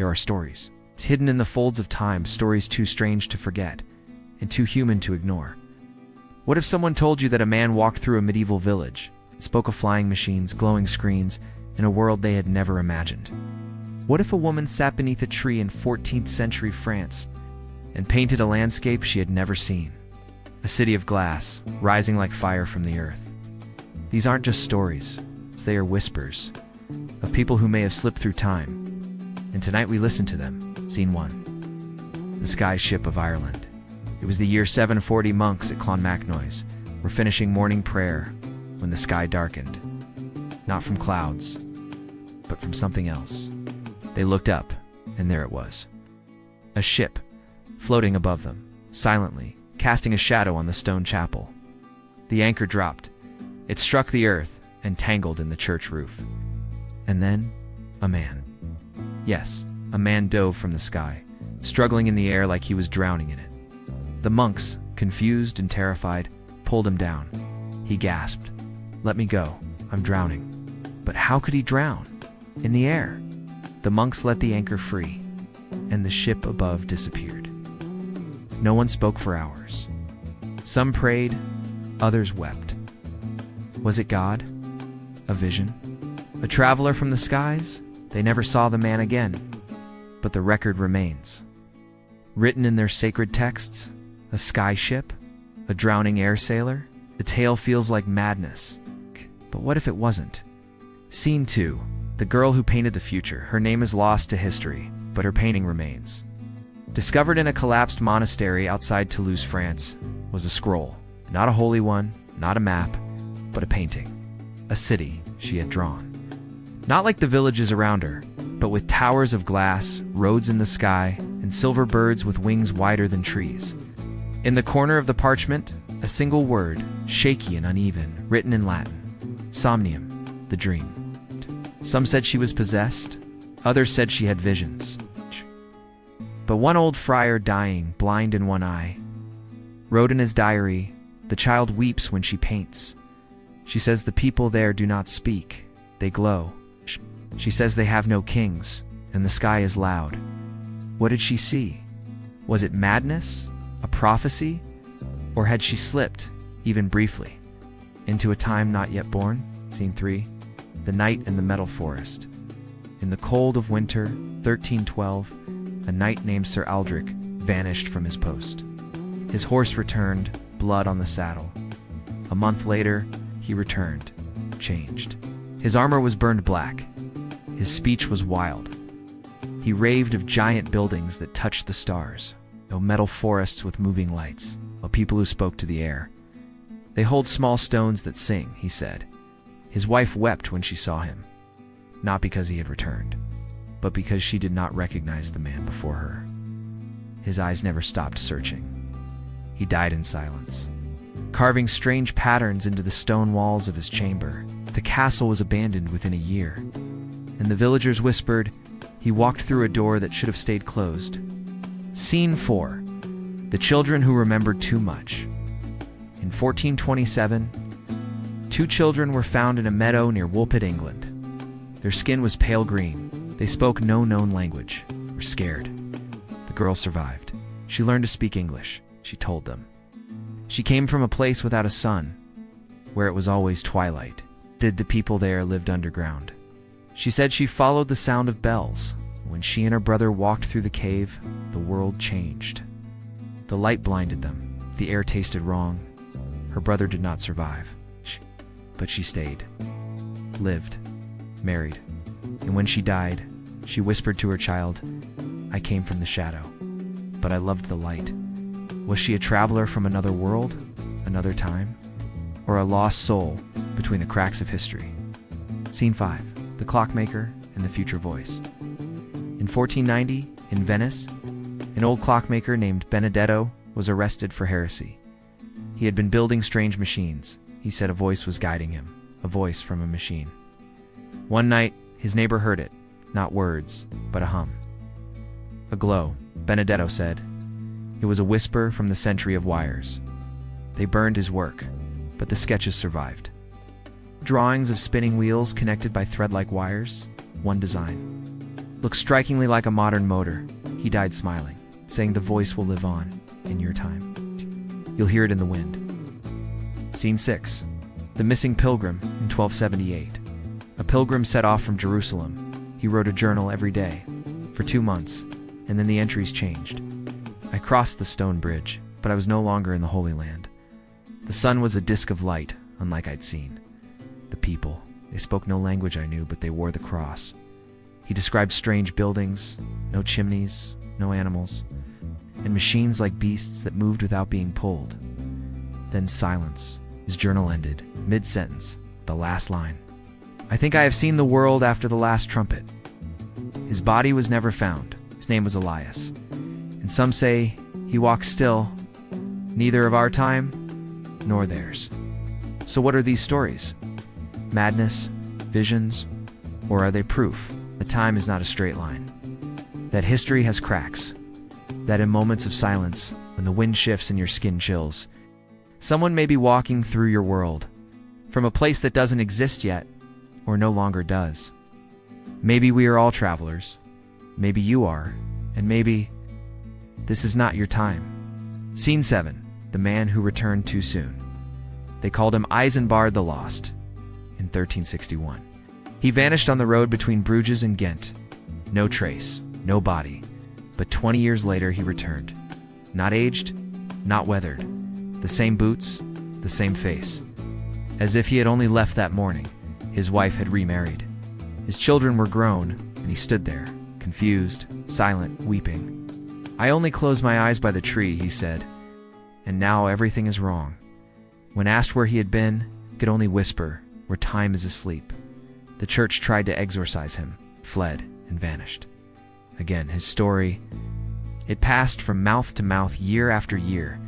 There are stories, hidden in the folds of time, stories too strange to forget and too human to ignore. What if someone told you that a man walked through a medieval village and spoke of flying machines, glowing screens, in a world they had never imagined? What if a woman sat beneath a tree in 14th century France and painted a landscape she had never seen? A city of glass, rising like fire from the earth. These aren't just stories, they are whispers of people who may have slipped through time. And tonight we listen to them. Scene 1. The Sky Ship of Ireland. It was the year 740. Monks at Clonmacnoise were finishing morning prayer when the sky darkened. Not from clouds, but from something else. They looked up, and there it was. A ship, floating above them, silently, casting a shadow on the stone chapel. The anchor dropped. It struck the earth and tangled in the church roof. And then, a man. Yes, a man dove from the sky, struggling in the air like he was drowning in it. The monks, confused and terrified, pulled him down. He gasped, "Let me go, I'm drowning." But how could he drown? In the air. The monks let the anchor free, and the ship above disappeared. No one spoke for hours. Some prayed, others wept. Was it God? A vision? A traveler from the skies? They never saw the man again. But the record remains. Written in their sacred texts, a sky ship? A drowning air sailor? The tale feels like madness. But what if it wasn't? Scene 2. The girl who painted the future. Her name is lost to history, but her painting remains. Discovered in a collapsed monastery outside Toulouse, France, was a scroll. Not a holy one, not a map, but a painting. A city she had drawn. Not like the villages around her, but with towers of glass, roads in the sky, and silver birds with wings wider than trees. In the corner of the parchment, a single word, shaky and uneven, written in Latin. Somnium, the dream. Some said she was possessed, others said she had visions. But one old friar dying, blind in one eye, wrote in his diary, "The child weeps when she paints. She says the people there do not speak, they glow. She says they have no kings, and the sky is loud." What did she see? Was it madness? A prophecy? Or had she slipped, even briefly, into a time not yet born? Scene 3. The Knight in the Metal Forest. In the cold of winter, 1312, a knight named Sir Aldrich vanished from his post. His horse returned, blood on the saddle. A month later, he returned, changed. His armor was burned black. His speech was wild. He raved of giant buildings that touched the stars, of metal forests with moving lights, of people who spoke to the air. "They hold small stones that sing," he said. His wife wept when she saw him, not because he had returned, but because she did not recognize the man before her. His eyes never stopped searching. He died in silence, carving strange patterns into the stone walls of his chamber. The castle was abandoned within a year, and the villagers whispered, "He walked through a door that should have stayed closed." Scene 4. The Children Who Remembered Too Much. In 1427, 2 children were found in a meadow near Woolpit, England. Their skin was pale green. They spoke no known language, were scared. The girl survived. She learned to speak English, she told them. She came from a place without a sun, where it was always twilight. The people there lived underground. She said she followed the sound of bells. When she and her brother walked through the cave, the world changed. The light blinded them. The air tasted wrong. Her brother did not survive. But she stayed, lived, married. And when she died, she whispered to her child, "I came from the shadow, but I loved the light." Was she a traveler from another world, another time, or a lost soul between the cracks of history? Scene 5. The Clockmaker and the Future Voice. In 1490, in Venice, an old clockmaker named Benedetto was arrested for heresy. He had been building strange machines. He said a voice was guiding him, a voice from a machine. One night, his neighbor heard it, not words, but a hum. A glow, Benedetto said. It was a whisper from the century of wires. They burned his work, but the sketches survived. Drawings of spinning wheels connected by thread-like wires, one design. Looks strikingly like a modern motor. He died smiling, saying the voice will live on in your time. You'll hear it in the wind. Scene 6. The Missing Pilgrim in 1278. A pilgrim set off from Jerusalem. He wrote a journal every day for 2 months, and then the entries changed. I crossed the stone bridge, but I was no longer in the Holy Land. The sun was a disk of light, unlike I'd seen. The people, they spoke no language I knew, but they wore the cross. He described strange buildings, no chimneys, no animals, and machines like beasts that moved without being pulled. Then silence. His journal ended, mid-sentence, the last line. I think I have seen the world after the last trumpet. His body was never found. His name was Elias. And some say he walks still, neither of our time nor theirs. So what are these stories? Madness? Visions? Or are they proof that time is not a straight line? That history has cracks? That in moments of silence, when the wind shifts and your skin chills, someone may be walking through your world, from a place that doesn't exist yet, or no longer does. Maybe we are all travelers. Maybe you are. And maybe this is not your time. Scene 7. The Man Who Returned Too Soon. They called him Isambard the Lost in 1361. He vanished on the road between Bruges and Ghent. No trace, no body. But 20 years later he returned. Not aged, not weathered. The same boots, the same face. As if he had only left that morning. His wife had remarried. His children were grown, and he stood there, confused, silent, weeping. I only closed my eyes by the tree, he said. And now everything is wrong. When asked where he had been, he could only whisper, where time is asleep. The church tried to exorcise him, fled, and vanished. Again, his story, it passed from mouth to mouth year after year,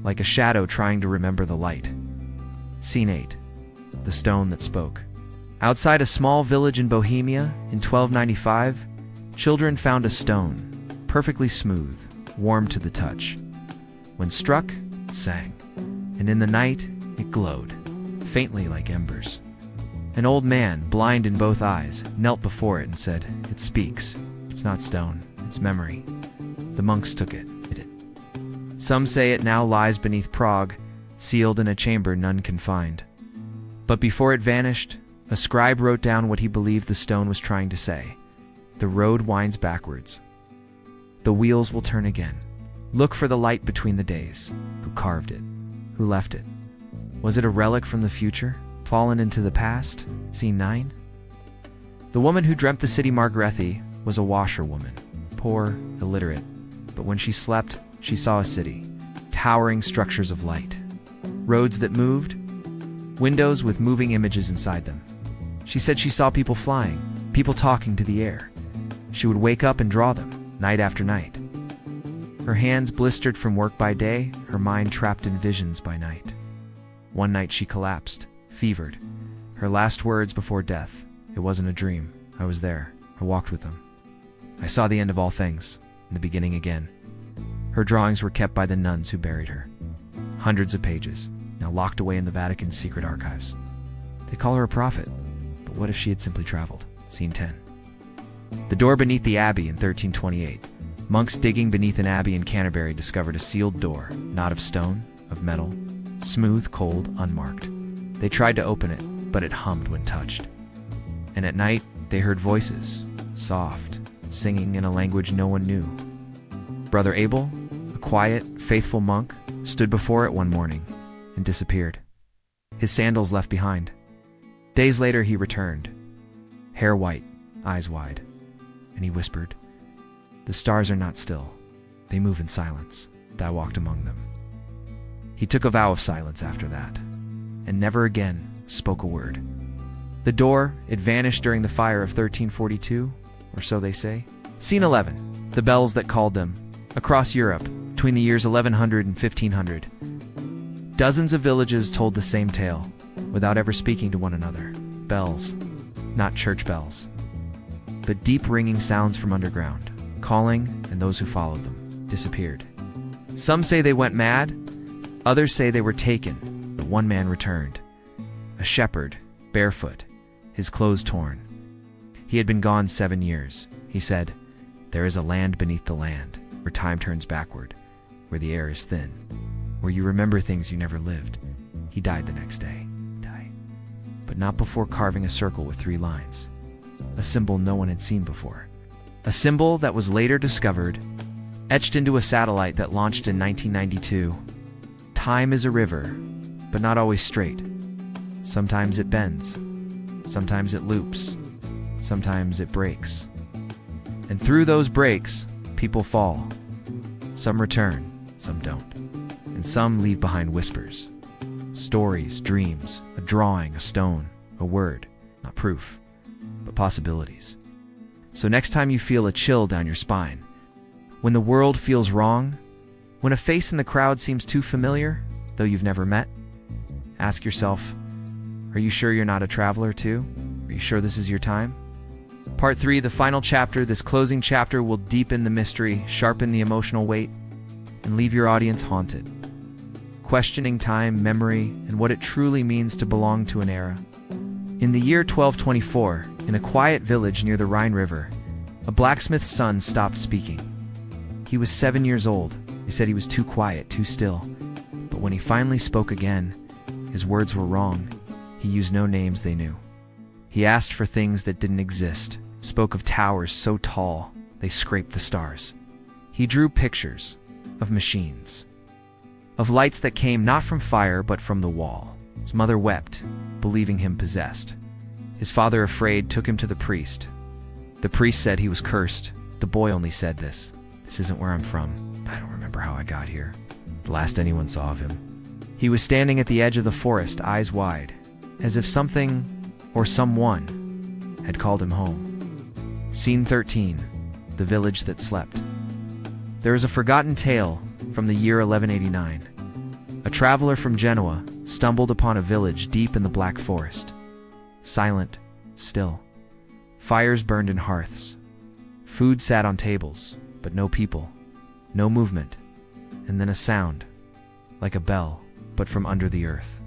like a shadow trying to remember the light. Scene 8. The Stone That Spoke. Outside a small village in Bohemia, in 1295, children found a stone, perfectly smooth, warm to the touch. When struck, it sang, and in the night, it glowed, faintly like embers. An old man, blind in both eyes, knelt before it and said, "It speaks. It's not stone, it's memory." The monks took it, hid it. Some say it now lies beneath Prague, sealed in a chamber none can find. But before it vanished, a scribe wrote down what he believed the stone was trying to say. The road winds backwards. The wheels will turn again. Look for the light between the days. Who carved it? Who left it? Was it a relic from the future, fallen into the past? Scene 9. The woman who dreamt the city Margarethi was a washerwoman, poor, illiterate, but when she slept, she saw a city, towering structures of light, roads that moved, windows with moving images inside them. She said she saw people flying, people talking to the air. She would wake up and draw them, night after night. Her hands blistered from work by day, her mind trapped in visions by night. One night she collapsed, fevered. Her last words before death, "It wasn't a dream. I was there. I walked with them. I saw the end of all things, and the beginning again." Her drawings were kept by the nuns who buried her. Hundreds of pages, now locked away in the Vatican's secret archives. They call her a prophet, but what if she had simply traveled? Scene 10. The door beneath the abbey in 1328. Monks digging beneath an abbey in Canterbury discovered a sealed door, not of stone, of metal, smooth, cold, unmarked. They tried to open it, but it hummed when touched. And at night, they heard voices, soft, singing in a language no one knew. Brother Abel, a quiet, faithful monk, stood before it one morning and disappeared. His sandals left behind. Days later he returned, hair white, eyes wide, and he whispered, "The stars are not still. They move in silence. I walked among them." He took a vow of silence after that, and never again spoke a word. The door, it vanished during the fire of 1342, or so they say. Scene 11. The bells that called them. Across Europe, between the years 1100 and 1500, dozens of villages told the same tale, without ever speaking to one another. Bells, not church bells, but deep ringing sounds from underground, calling, and those who followed them disappeared. Some say they went mad, others say they were taken, but one man returned. A shepherd, barefoot, his clothes torn. He had been gone 7 years. He said, "There is a land beneath the land, where time turns backward, where the air is thin, where you remember things you never lived." He died the next day. But not before carving a circle with 3 lines. A symbol no one had seen before. A symbol that was later discovered, etched into a satellite that launched in 1992. Time is a river, but not always straight. Sometimes it bends. Sometimes it loops. Sometimes it breaks. And through those breaks, people fall. Some return, some don't. And some leave behind whispers. Stories, dreams, a drawing, a stone, a word, not proof, but possibilities. So next time you feel a chill down your spine, when the world feels wrong, when a face in the crowd seems too familiar, though you've never met, ask yourself, are you sure you're not a traveler too? Are you sure this is your time? Part 3, the final chapter. This closing chapter will deepen the mystery, sharpen the emotional weight, and leave your audience haunted, questioning time, memory, and what it truly means to belong to an era. In the year 1224, in a quiet village near the Rhine River, a blacksmith's son stopped speaking. He was 7 years old. They said he was too quiet, too still. But when he finally spoke again, his words were wrong. He used no names they knew. He asked for things that didn't exist, spoke of towers so tall they scraped the stars. He drew pictures of machines, of lights that came not from fire but from the wall. His mother wept, believing him possessed. His father, afraid, took him to the priest. The priest said he was cursed. The boy only said this isn't where I'm from. I don't remember how I got here. The last anyone saw of him, he was standing at the edge of the forest, eyes wide, as if something or someone had called him home. Scene 13, the village that slept. There is a forgotten tale from the year 1189. A traveler from Genoa stumbled upon a village deep in the Black Forest. Silent, still. Fires burned in hearths. Food sat on tables, but no people, no movement, and then a sound, like a bell, but from under the earth.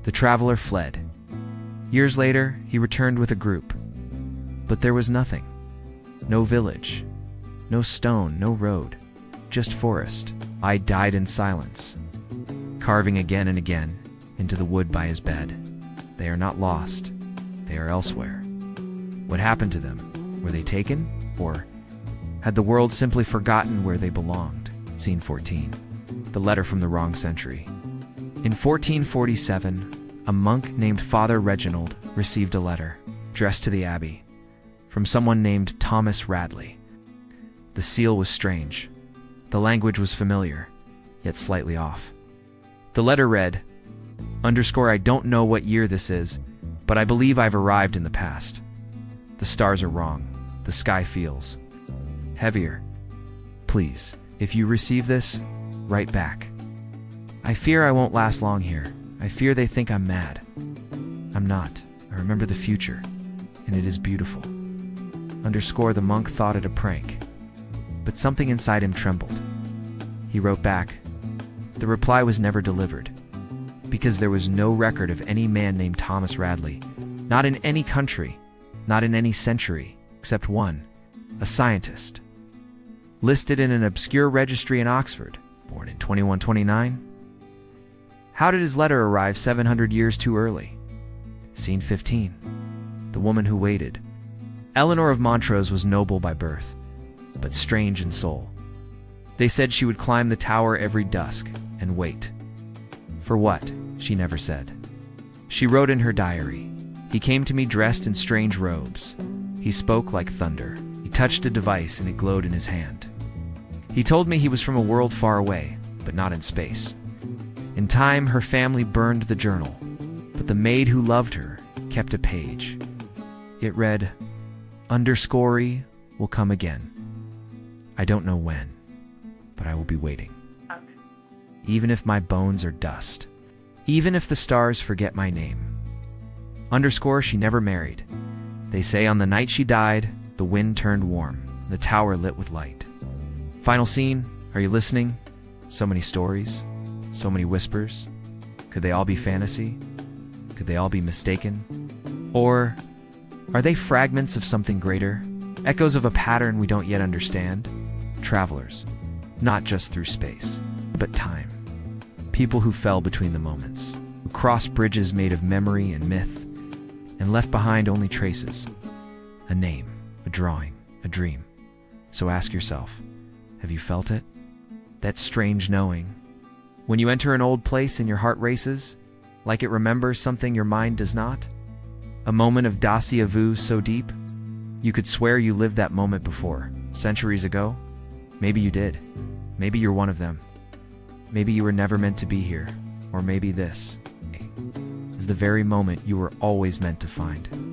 The traveler fled. Years later, he returned with a group, but there was nothing. No village, no stone, no road, just forest. I died in silence, carving again and again into the wood by his bed. They are not lost, they are elsewhere. What happened to them? Were they taken? Or had the world simply forgotten where they belonged? Scene 14, the letter from the wrong century. In 1447, a monk named Father Reginald received a letter, addressed to the abbey, from someone named Thomas Radley. The seal was strange. The language was familiar, yet slightly off. The letter read, "I don't know what year this is, but I believe I've arrived in the past. The stars are wrong. The sky feels heavier. Please, if you receive this, write back. I fear I won't last long here. I fear they think I'm mad. I'm not. I remember the future, and it is beautiful." The monk thought it a prank, but something inside him trembled. He wrote back. The reply was never delivered, because there was no record of any man named Thomas Radley, not in any country, not in any century, except one, a scientist, listed in an obscure registry in Oxford, born in 2129. How did his letter arrive 700 years too early? Scene 15, the woman who waited. Eleanor of Montrose was noble by birth, but strange in soul. They said she would climb the tower every dusk and wait. For what? She never said. She wrote in her diary, "He came to me dressed in strange robes. He spoke like thunder. He touched a device and it glowed in his hand. He told me he was from a world far away, but not in space." In time, her family burned the journal, but the maid who loved her kept a page. It read, "_y will come again. I don't know when, but I will be waiting. Even if my bones are dust. Even if the stars forget my name. She never married. They say on the night she died, the wind turned warm, the tower lit with light." Final scene, are you listening? So many stories, so many whispers. Could they all be fantasy? Could they all be mistaken? Or are they fragments of something greater? Echoes of a pattern we don't yet understand. Travelers, not just through space, but time. People who fell between the moments, who crossed bridges made of memory and myth, and left behind only traces. A name, a drawing, a dream. So ask yourself, have you felt it? That strange knowing. When you enter an old place and your heart races, like it remembers something your mind does not? A moment of déjà vu so deep, you could swear you lived that moment before, centuries ago. Maybe you did. Maybe you're one of them. Maybe you were never meant to be here. Or maybe this is the very moment you were always meant to find.